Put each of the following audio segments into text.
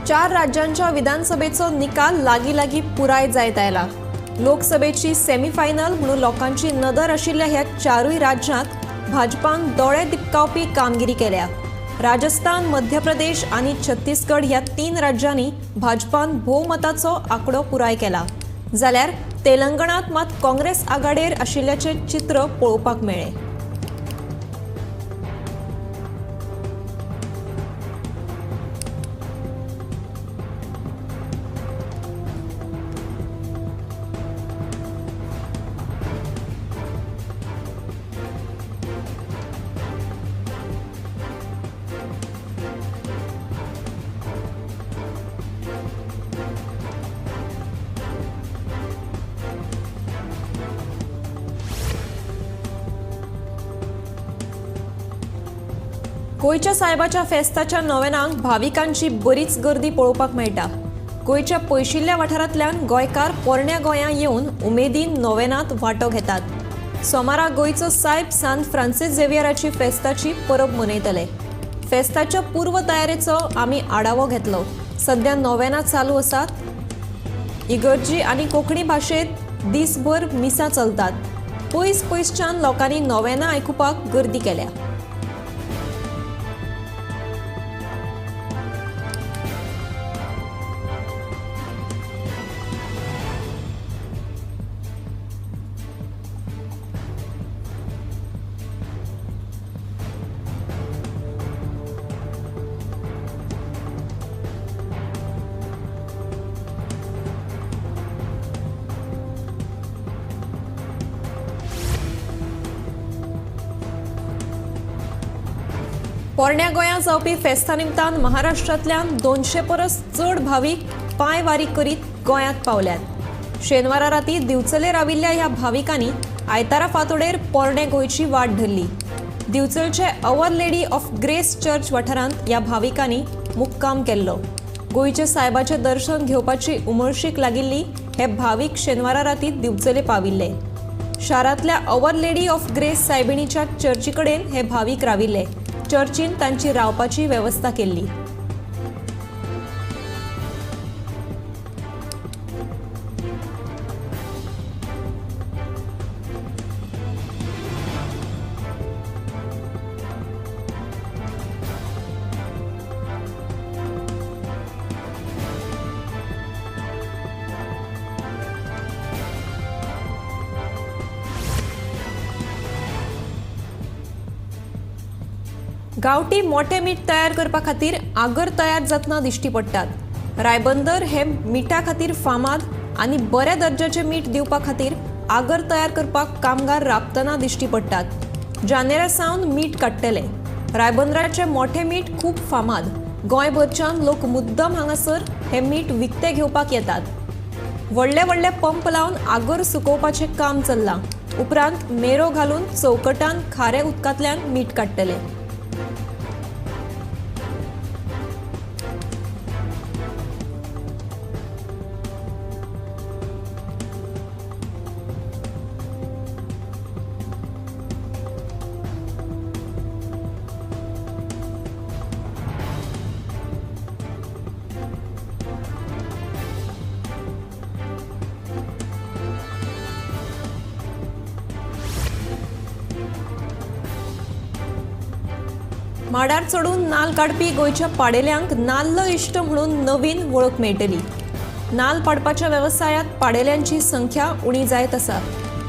4 राज्यांच्या विधानसभेचो निकाल लागी पुराय जायत आयला। लोकसभेची सेमीफायनल म्हणून लोकांची नदर आशिल्ल्या ह्या 4 राज्यांत भाजपान दोळे दिपकावपी कामगिरी केल्या। राजस्थान, मध्य प्रदेश आणि छत्तीसगड ह्या 3 राज्यांनी भाजपान बहुमताचो आंकडो पुराय केला। जाल्यार तेलंगणात मात काँग्रेस आघाडेर आशिल्ल्याचे चित्र पळोवपाक मेळ्ळे। गोयच्या सायबाच्या फेस्ताच्या नोवेनांक भाविकांची बरीच गर्दी पळोवपाक मेळटा। गोयच्या पयशिल्ल्या वाठारांतल्यान गोंयकार पोरण्या गोंयां येवन उमेदीन नोवेनांत वांटो घेतात। सोमारा गोयचो सायब सांत फ्रांसीस झेवियराची फेस्ताची परब मनयतले। फेस्ताच्या पूर्व तयारेचो आमी आढावो घेतलो। सध्या नोवेनां चालू आसात। इगर्जी आनी कोंकणी भाशेंत दिसभर मिसां चलतात। पयसच्यान लोकांनी नोवेनां आयकुपाक गर्दी केल्या। पोरण्या गोंयां जावपी फेस्ता निमतान महाराष्ट्रांतल्यान 200 परस चड भाविक पांय वारी करीत गोंयांत पावल्यात। शेनवारा राती दिवचले राविल्ल्या ह्या भाविकांनी आयतारा फांतोडेर पोरणे गोंयची वाट धरली। दिवचलचे our lady of grace church वाठारांत ह्या भाविकांनी मुक्काम केल्लो। गोंयचे सायबाचे दर्शन घेवपाची उमळशीक लागिल्ली हे भाविक शेनवारा राती दिवचले पाविल्ले। शारांतल्या अवर लेडी ऑफ ग्रेस सायबिणीच्या चर्ची कडेन हे भाविक राविल्ले। चर्चीन तांची रावपाची वेवस्था केल्ली। गावठी मोठे मीठ तयार करपा खातीर आगर तयार जातना दिश्टी पडटात। रायबंदर हे मिठा खातीर फामाद आनी बऱ्या दर्जाचे मीठ दिवपा खातीर आगर तयार करपाक कामगार राबतना दिश्टी पडटात। जानेरा सावन मीठ काडटले। रायबंदराचे मोठे मीठ खूब फामाद। गोंयभरच्यान लोक मुद्दम हांगासर हे मीठ विकते घेवपाक येतात। व्हडले पंप लावन आगर सुकोवपाचे काम चल्लां। उपरांत मेरो घालून चौकटान खारे उदकांतल्यान मीठ काडटले। माडार चढून नाल काडपी गोयच्या पाडेल्यांक नाल्ल इश्ट म्हणून नवीन वळख मेळटली। नाल पाडपाच्या वेवसायांत पाडेल्यांची संख्या उणी जायत आसा।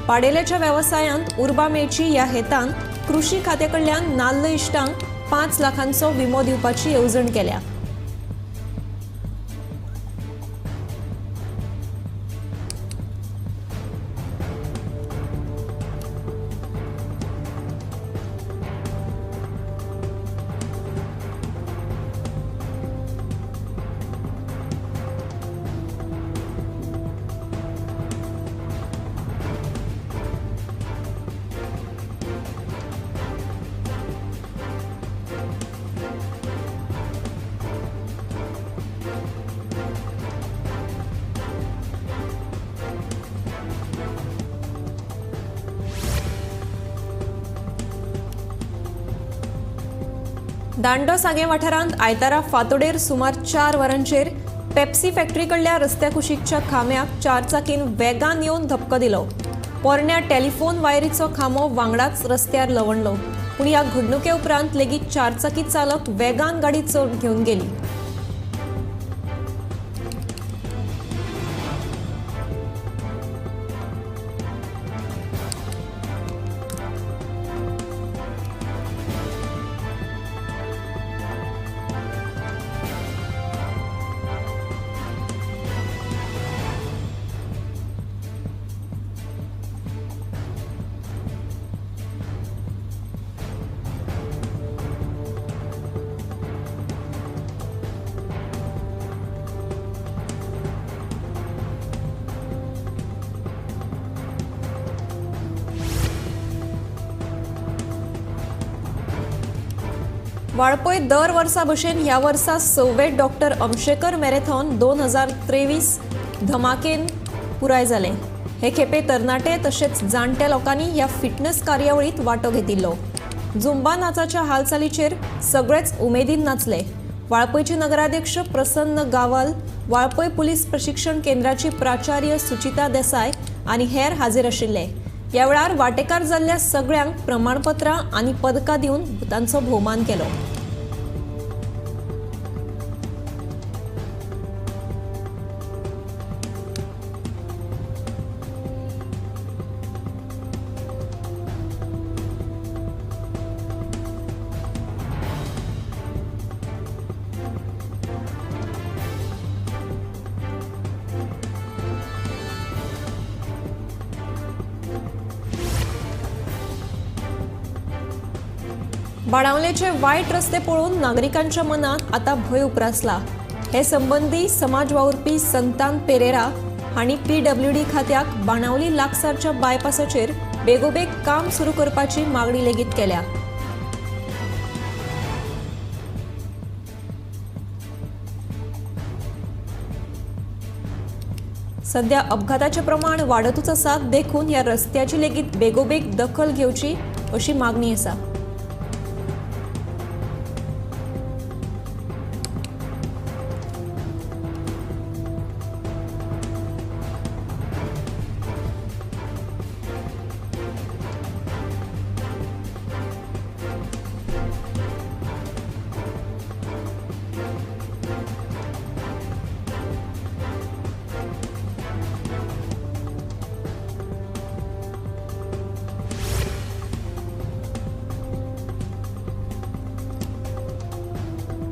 पाडेल्याच्या वेवसायांत उर्बा मेळची ह्या हेतान कृषी खात्या कडल्यान नाल्ल इश्टांक 5 लाखांचो विमो दिवपाची येवजण केल्या। दांडो सांगे वाठारांत आयतारा फांतोडेर सुमार 4 वरांचेर पेप्सी फॅक्टरी कडल्या रस्त्या कुशीकच्या खांब्याक चारचाकीन वेगान येवन धपको दिलो. पोरण्या टेलिफोन वायरीचो खांबो वांगडाच रस्त्यार लवणलो. पूण ह्या घडणुके उपरांत लेगीत चारचाकी चालक वेगान गाडी घेवन गेली. वाळपय दर वर्सा भशेन ह्या वर्सा 6वें डॉक्टर अमशेकर मॅरेथॉन 2023 धमाकेन पुराय जालें. हे खेपे तरणाटे तशेंच जाणट्या लोकांनी ह्या फिटनेस कार्यावळीत वांटो घेतिल्लो. झुंबा नाचाच्या हालचालीचेर सगळेच उमेदीन नाचले. वाळपयचे नगराध्यक्ष प्रसन्न गावल, वाळपय पुलीस प्रशिक्षण केंद्राची प्राचार्य सुचिता देसाय आनी हेर हाजीर आशिल्ले. ह्या वेळार वांटेकार जाल्ल्या सगळ्यांक प्रमाणपत्रां आनी पदकां दिवन तांचो भोवमान केलो. बाणावलेचे वायट रस्ते पळोवन नागरिकांच्या मनात आता भय उप्रासला. हे संबंधी समाज वावुरपी संतान पेरेरा हांणी PWD खात्याक बाणावली लागसारच्या बायपासाचेर बेगोबेग काम सुरू करपाची मागणी लेगीत केल्या. सध्या अपघाताचे प्रमाण वाडतूच आसा, देखून ह्या रस्त्याची लेगीत बेगोबेग दखल घेवची अशी मागणी आसा.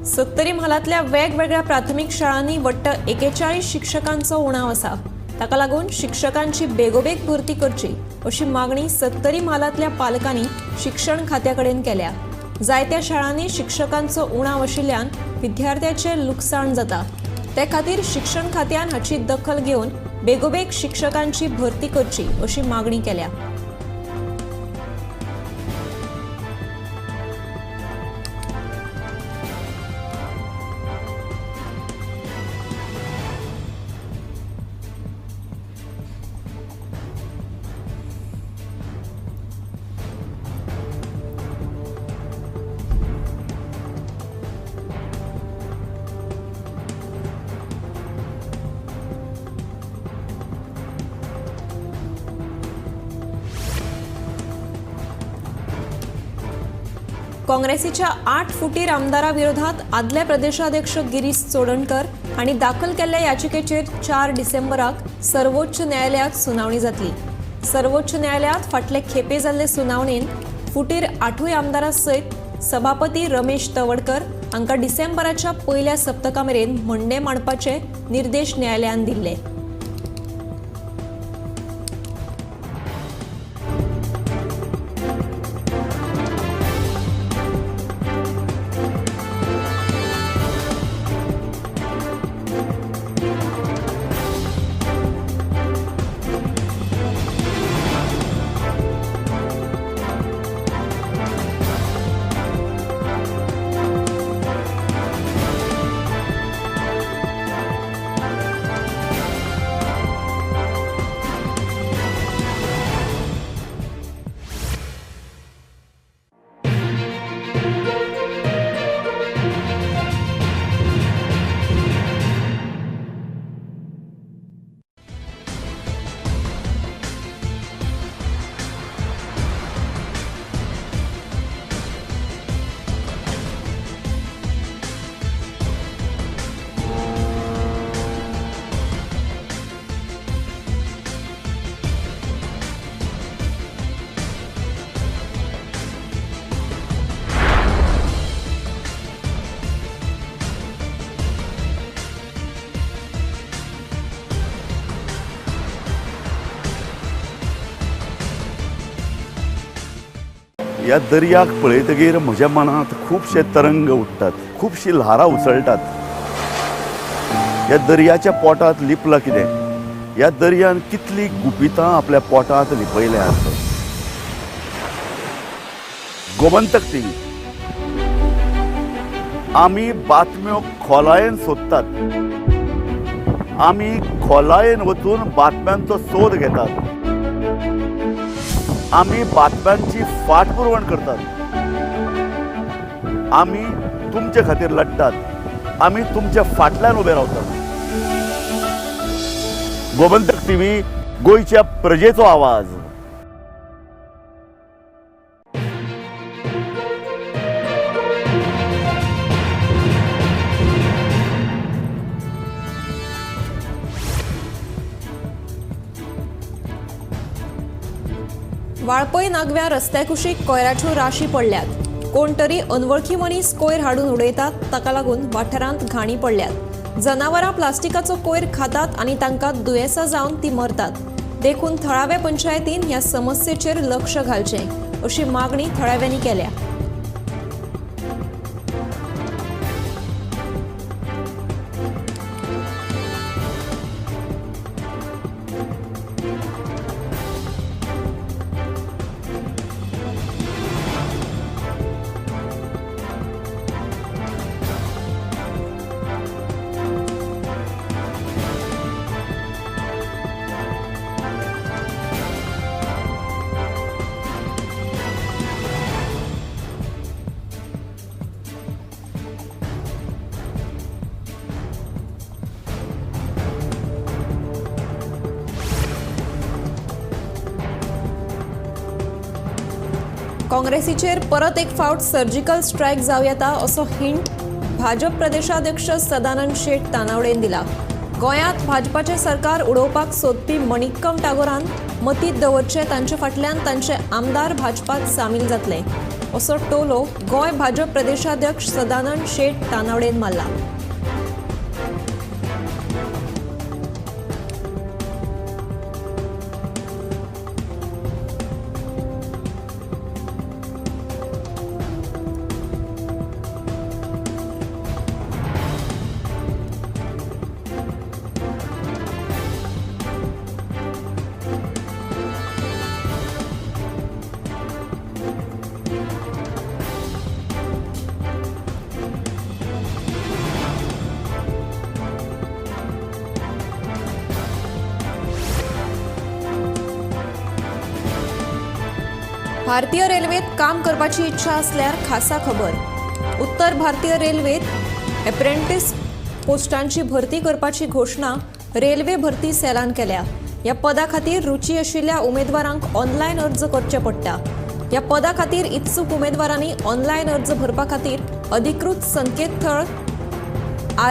सत्तरी म्हालातल्या वेगवेगळ्या प्राथमिक शाळांनी वट्ट 41 शिक्षकांचो उणाव आसा. ताका लागून शिक्षकांची बेगोबेग भरती करची अशी मागणी सत्तरी म्हालातल्या पालकांनी शिक्षण खात्याकडेन केल्या. जायत्या शाळांनी शिक्षकांचो उणाव आशिल्ल्यान विद्यार्थ्याचे लुकसाण जाता. ते खातीर शिक्षण खात्यान हाची दखल घेवन बेगोबेग शिक्षकांची भरती करची अशी मागणी केल्या. काँग्रेसीच्या 8 फुटीर आमदाराविरोधात आदले प्रदेशाध्यक्ष गिरीश चोडणकर हांणी दाखल केल्ल्या याचिकेचेर 4 डिसेंबराक सर्वोच्च न्यायालयात सुनावणी जातली. सर्वोच्च न्यायालयात फाटले खेपे जाल्ले सुनावणेन फुटीर 8 आमदारां सयत सभापती रमेश तवडकर हांकां डिसेंबराच्या पयल्या सप्तका मेरेन म्हणणे मांडपाचे निर्देश न्यायालयान दिल्ले. ह्या दर्याक पळयतकीर म्हज्या मनांत खुबशे तरंग उठतात, खुबशी ल्हारां उसळटात. ह्या दर्याच्या पोटांत लिपलां कितें? ह्या दर्यान कितली गुपितां आपल्या पोटांत लिपयल्यात. गोमंतक टीव्ही. आमी बातम्यो खोलायेन सोदतात. आमी खोलायेन वचून बातम्यांचो सोद घेतात. आमी बातम्यांची फाटपुरवण करतात. आमी तुमचे खातीर लढटात. आमी तुमच्या फाटल्यान उबे रावतात. गोमंतक टीव्ही, गोंयच्या प्रजेचो आवाज. वाळपय नागव्या रस्त्या कुशीक कोयराच्यो राशी पडल्यात. कोण तरी अनवळखी मनीस कोयर हाडून उडयतात, ताका लागून वाठारांत घाणी पडल्यात. जनावरां प्लास्टिकाचो कोयर खातात आनी तांकां दुयेंसां जावन ती मरतात. देखून थळाव्या पंचायतीन ह्या समस्येचेर लक्ष घालचें अशी मागणी थळाव्यांनी केल्या. काँग्रेसीचेर परत एक फावट सर्जिकल स्ट्रायक जावं येता असो हिंट भाजप प्रदेशाध्यक्ष सदानंद शेट तानावडेन दिला. गोंयांत भाजपाचें सरकार उडोवपाक सोदपी मणिक्कम टागोरान मतींत दवरचे तांचे फाटल्यान तांचे आमदार भाजपात सामील जातले असो टोलो गोंय भाजप प्रदेशाध्यक्ष सदानंद शेट तानावडेन मारला. भारतीय रेल्वेत काम करपाची इच्छा असल्यार खासा खबर. उत्तर भारतीय रेल्वेत एप्रेंटिस पोस्टांची भरती करपाची घोषणा रेल्वे भरती सेलान केल्या. ह्या पदा खातीर रुची आशिल्ल्या उमेदवारांक ऑनलायन अर्ज करचे पडटा. ह्या पदा खातीर इत्सूक उमेदवारांनी ऑनलायन अर्ज भरपा खातीर अधिकृत संकेतथळ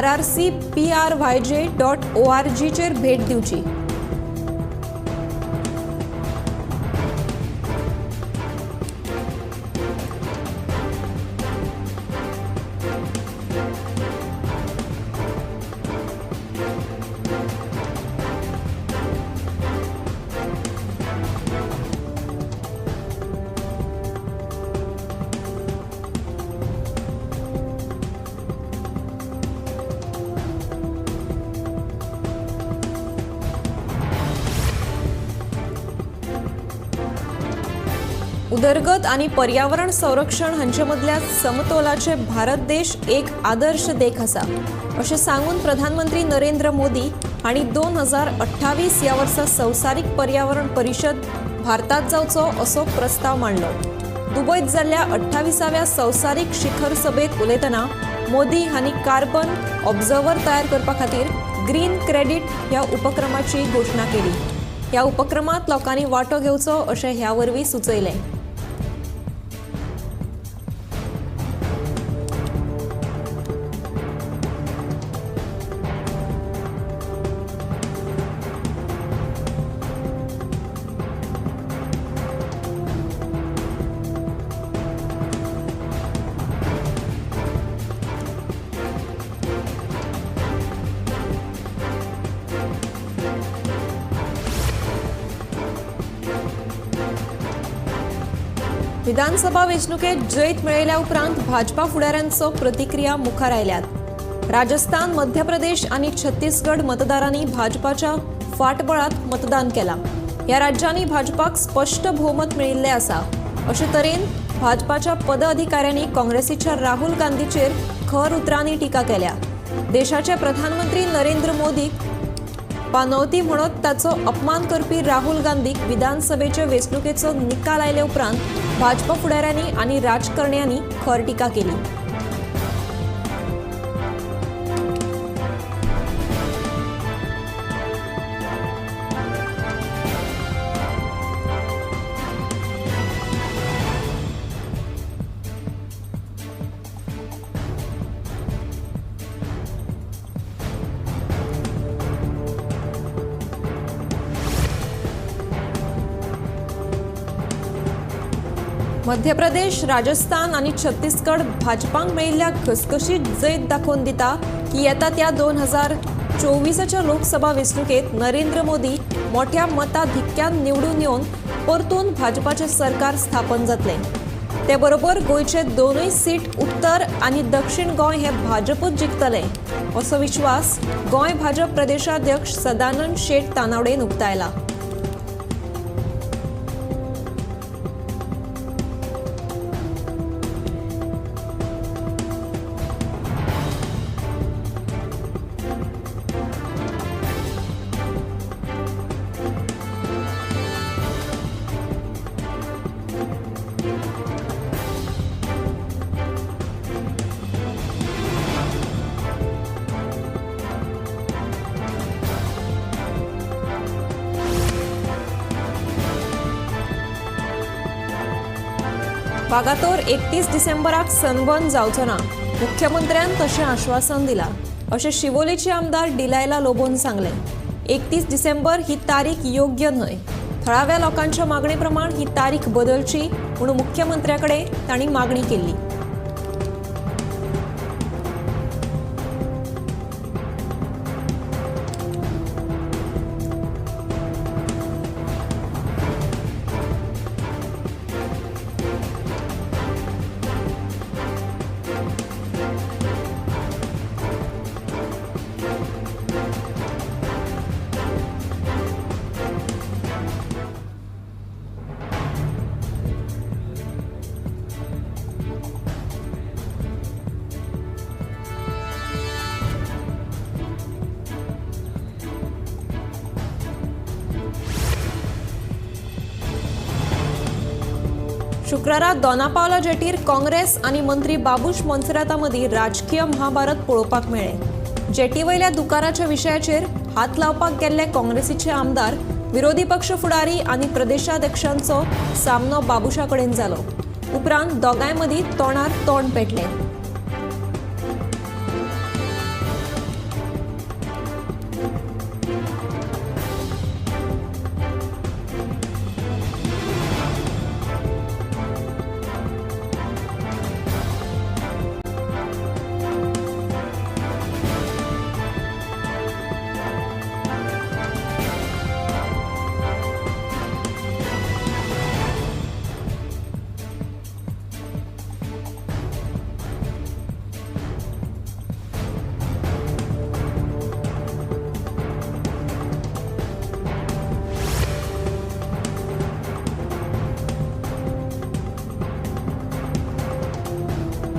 rrcpryj.org चेर भेट दिवची. उदरगत आणि पर्यावरण संरक्षण हांचे मदल्या समतोलाचे भारत देश एक आदर्श देख आसा अशें सांगून प्रधानमंत्री नरेंद्र मोदी हांणी 2028 ह्या वर्सा संवसारीक पर्यावरण परिशद भारतात जावचो असो प्रस्ताव मांडलो. दुबयत जाल्ल्या 28व्या संवसारीक शिखर सभेत उलयतना मोदी हांणी कार्बन ऑब्झर्वर तयार करपा खातीर ग्रीन क्रेडिट ह्या उपक्रमाची घोषणा केली. ह्या उपक्रमात लोकांनी वांटो घेवचो अशें ह्या वरवीं सुचयलें. विधानसभा वेंचणुकेत जैत मेळयल्या उपरांत भाजपा फुडाऱ्यांचो प्रतिक्रिया मुखार आयल्यात। राजस्थान, मध्य प्रदेश आणि छत्तीसगड मतदारांनी भाजपाच्या फाटबळात मतदान केला। या राज्यांनी भाजपाक स्पष्ट बहुमत मेळिल्ले आसा। अशे तरेन भाजपाच्या पदाधिकाऱ्यांनी काँग्रेसीच्या राहुल गांधीचेर खर उतरांनी टिका केल्या। देशाचे प्रधानमंत्री नरेंद्र मोदीक पानवती म्हणत ताचो अपमान करपी राहुल गांधीक विधानसभेचे वेंचणुकेचो निकाल आयले उपरांत भाजपा फुडाऱ्यांनी आनी राजकारण्यांनी खर टिका केली। मध्य प्रदेश, राजस्थान आणि छत्तीसगड भाजपाक मेळिल्ल्या घसघशीत जैत दाखोवन दिता की येता त्या 2024च्या लोकसभा वेंचणुकेत नरेंद्र मोदी मोठ्या मताधिक्यान निवडून येवन परतून भाजपाचे सरकार स्थापन जातले। ते बरोबर गोंयचे दोनूय सीट उत्तर आणि दक्षिण गोंय हे भाजपूच जिखतले असो विश्वास गोंय भाजप प्रदेशाध्यक्ष सदानंद शेट तानावडेन उक्तायला। वागातोर 31 डिसेंबराक सनबर्न जावचो ना, मुख्यमंत्र्यान तशें आश्वासन दिला अशें शिवोलेचे आमदार डिलायला लोबोन सांगले। 31 डिसेंबर ही तारीख योग्य न्हय। थळाव्या लोकांच्या मागणे प्रमाण ही तारीख बदलची म्हणून मुख्यमंत्र्याकडे तांणी मागणी केली। शुक्रारा दोनापावला जेटीर काँग्रेस आणि मंत्री बाबूश मोन्सेराता मदीं राजकीय महाभारत पळोवपाक मेळ्ळें। जेटी वयल्या दुकानाच्या विशयाचेर हात लावपाक गेल्ले काँग्रेसीचे आमदार विरोधी पक्ष फुडारी आणि प्रदेशाध्यक्षांचो सामनो बाबुशा कडेन जालो। उपरांत दोगांय मदीं तोंडार तोंड पेटलें।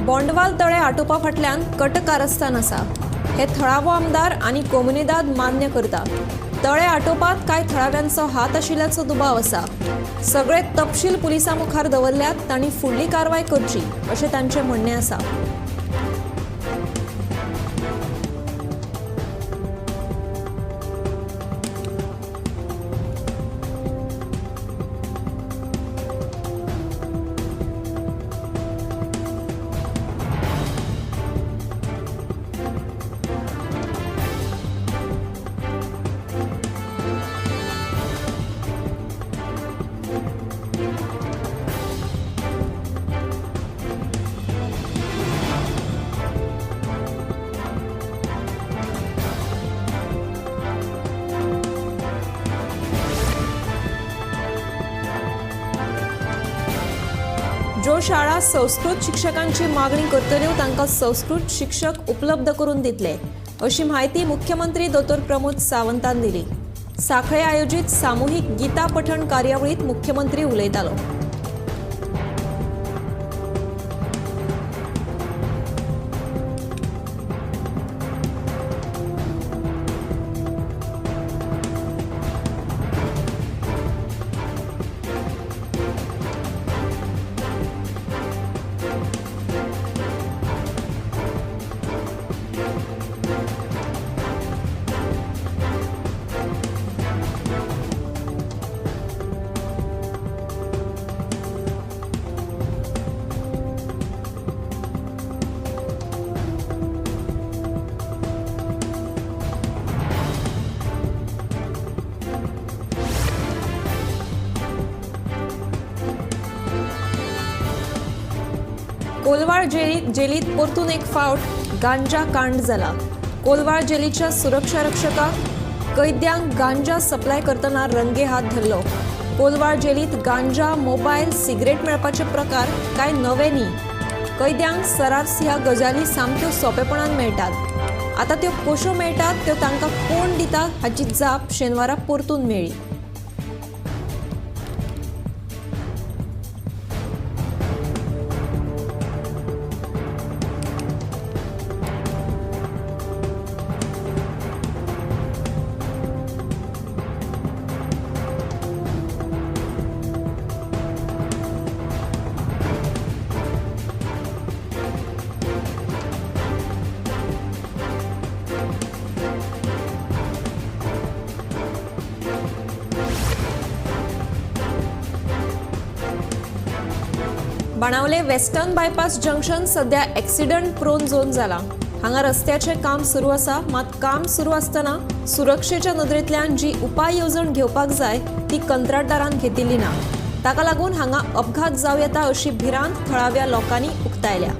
बोंडवाल तळे आटोवपा फाटल्यान कट कारस्थान आसा हे थळावो आमदार आनी कोमुनिदाद मान्य करता। तळे आटोवपात कांय थळाव्यांचो हात आशिल्ल्याचो दुबाव आसा। सगळे तपशील पुलिसां मुखार दवरल्यात, तांणी फुडली कारवाय करची अशें तांचें म्हणणें आसा। ज्यो शाळा संस्कृत शिक्षकांची मागणी करतल्यो तांकां संस्कृत शिक्षक उपलब्ध करून दितले अशी माहिती मुख्यमंत्री दोतोर प्रमोद सावंतान दिली. सांखळे आयोजित सामुहीक गीता पठण कार्यावळीत मुख्यमंत्री उलयतालो. कोलवाळ जेलीत परतून एक फावट गांजा कांड जाला. कोलवाळ जेलीच्या सुरक्षा रक्षकाक कैद्यांक गांजा सप्लाय करतना रंगे हात धरलो. कोलवाळ जेलीत गांजा, मोबायल, सिगरेट मेळपाचे प्रकार कांय नवे न्ही. कैद्यांक सरास ह्या गजाली सामक्यो सोंपेपणान मेळटात. आतां त्यो कश्यो मेळटात त्यो तांकां कोण दिता हाची जाप शेनवारा परतून मेळ्ळी. बाणावले वेस्टर्न बायपास जंक्शन सध्या एक्सिडंट प्रोन झोन जाला. हांगा रस्त्याचे काम सुरू आसा, मात काम सुरू आसतना सुरक्षेच्या नदरेंतल्यान जी उपाय येवजण घेवपाक जाय ती कंत्राटदारान घेतिल्ली ना. ताका लागून हांगा अपघात जावं येता अशी भिरांत थळाव्या लोकांनी उक्तायल्या.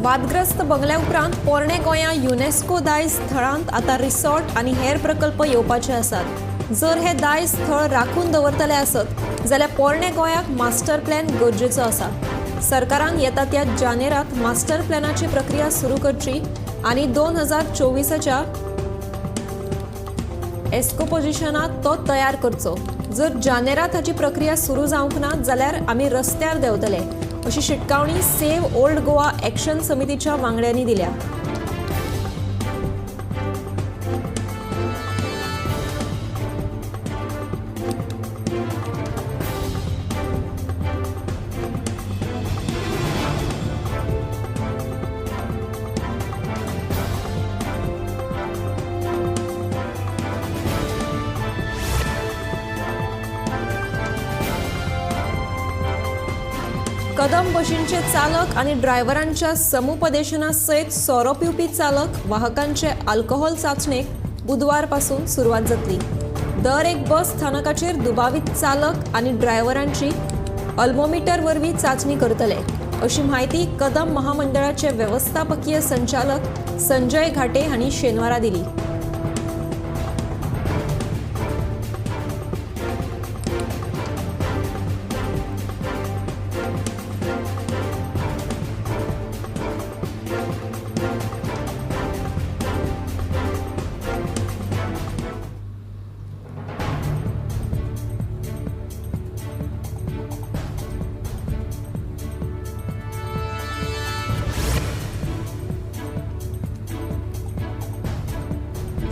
वादग्रस्त बंगल्या उपरांत पोरणे गोंया युनेस्को दायज स्थळांत आतां रिसॉर्ट आनी हेर प्रकल्प येवपाचे आसात. जर हे दायज स्थळ राखून दवरतले आसत जाल्यार पोरणे गोंयाक मास्टर प्लॅन गरजेचो आसा. सरकारान येता त्या जानेरांत मास्टर प्लॅनाची प्रक्रिया सुरू करची आनी 2024च्या एस्कोपोजिशनात तो तयार करचो. जर जानेरांत हाची प्रक्रिया सुरू जावंक ना जाल्यार आमी रस्त्यार देंवतले अशी शिटकावणी सेव्ह ओल्ड गोवा एक्शन समितीच्या वांगड्यांनी दिल्या. कदम बशींचे चालक आणि ड्रायव्हरांच्या समुपदेशना सयत सोरो पिवपी चालक वाहकांचे अल्कोहोल चाचणेक बुधवारपासून सुरवात जातली. दर एक बस स्थानकाचेर दुबावित चालक आणि ड्रायव्हरांची अल्मोमीटर वरवीं चाचणी करतले अशी माहिती कदम महामंडळाचे व्यवस्थापकीय संचालक संजय घाटे हांणी शेनवारा दिली.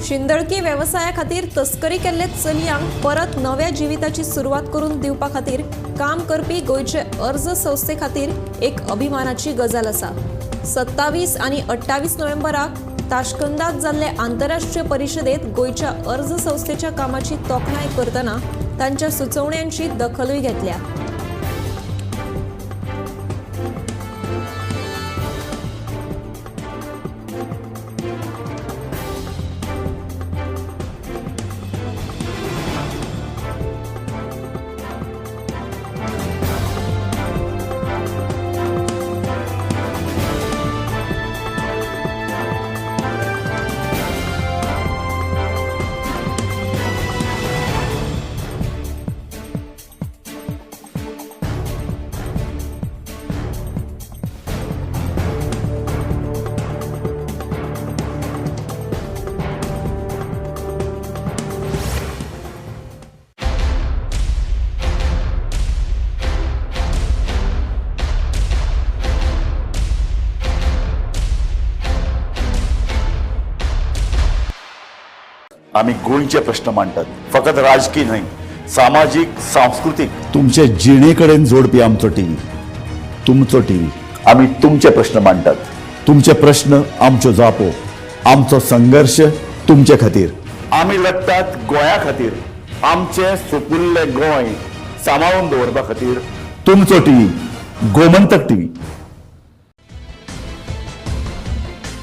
शिंदळकी व्यवसाया खातीर तस्करी केल्ले चलयांक परत नव्या जिविताची सुरवात करून दिवपा खातीर काम करपी गोंयचे अर्ज संस्थे खातीर एक अभिमानाची गजाल आसा. 27 आनी 28 नोव्हेंबराक ताशकंदात जाल्ले आंतरराष्ट्रीय परिशदेत गोंयच्या अर्ज संस्थेच्या कामाची तोखणाय करतना तांच्या सुचोवण्यांची दखलूय घेतल्या. आम्ही गोंयचे प्रश्न मांडटात, फकत राजकीय न्हय, सामाजीक सांस्कृतिक. तुमचे जिणेकडेन जोडपी आमचो टीव्ही, तुमचो टीव्ही. आम्ही तुमचे प्रश्न मांडटात. तुमचे प्रश्न आमच्यो जापो, आमचो संघर्ष तुमचे खातीर. आम्ही लढटात गोंया खातीर, आमचे सोपुल्ले गोंय सांबाळून दवरपा खातीर. तुमचो टीव्ही, गोमंतक टीव्ही.